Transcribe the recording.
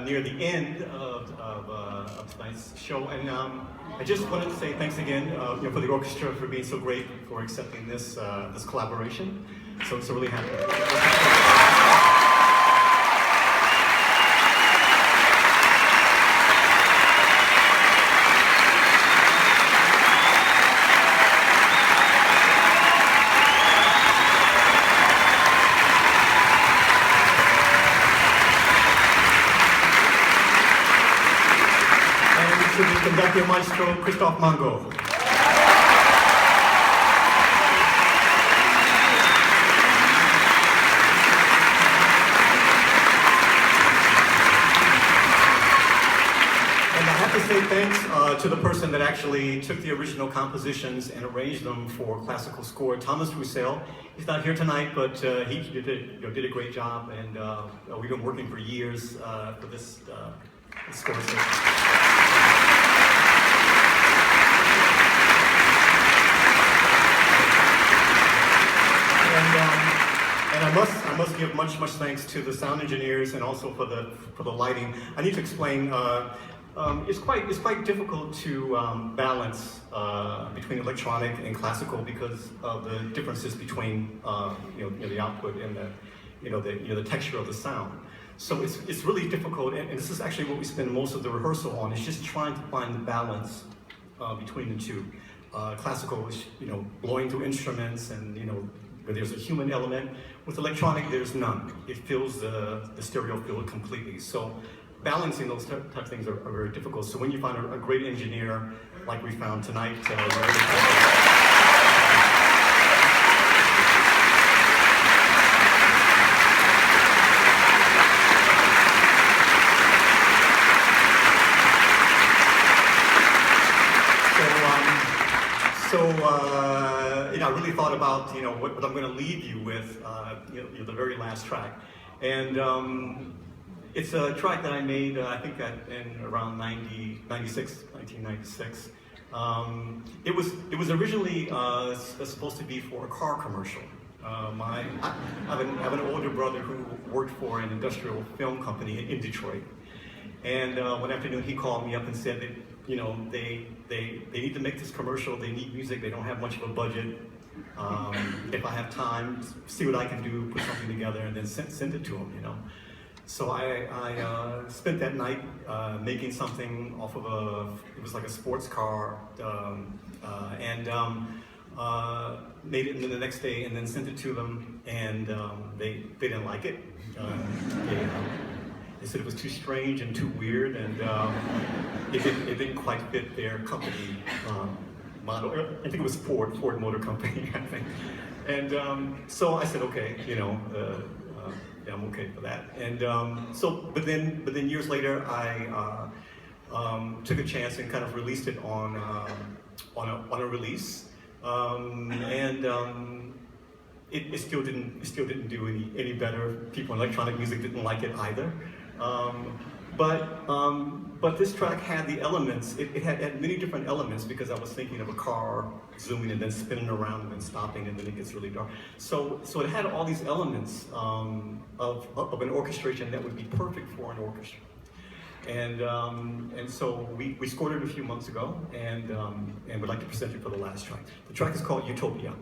near the end of tonight's show, and I just wanted to say thanks again for the orchestra for being so great for accepting this this collaboration. So really happy. To the conductor maestro, Christophe Mango. And I have to say thanks to the person that actually took the original compositions and arranged them for classical score, Thomas Roussel. He's not here tonight, but he did a great job, and we've been working for years for this score. And I must give much thanks to the sound engineers and also for the lighting. I need to explain. It's quite difficult to balance between electronic and classical because of the differences between the output and the texture of the sound. So it's really difficult, and this is actually what we spend most of the rehearsal on. Is just trying to find the balance between the two. Classical is blowing through instruments and where there's a human element. With electronic, there's none. It fills the stereo field completely. So balancing those type of things are very difficult. So when you find a great engineer, like we found tonight, I really thought about what I'm going to leave you with, the very last track, and it's a track that I made I think in around 1996. It was originally supposed to be for a car commercial. I have an older brother who worked for an industrial film company in Detroit, and one afternoon he called me up and said that they need to make this commercial. They need music. They don't have much of a budget. If I have time, see what I can do, put something together, and then send it to them. So I spent that night making something off of it was like a sports car, and made it the next day, and then sent it to them, and they didn't like it. They said it was too strange and too weird, and it didn't quite fit their company model. I think it was Ford Motor Company, I think. And so I said, okay, yeah, I'm okay for that. And but then years later, I took a chance and kind of released it on a release, it still didn't do any better. People in electronic music didn't like it either. But this track had the elements. It had many different elements because I was thinking of a car zooming and then spinning around and then stopping, and then it gets really dark. So it had all these elements of an orchestration that would be perfect for an orchestra. And so we scored it a few months ago, and would like to present it for the last track. The track is called Utopia.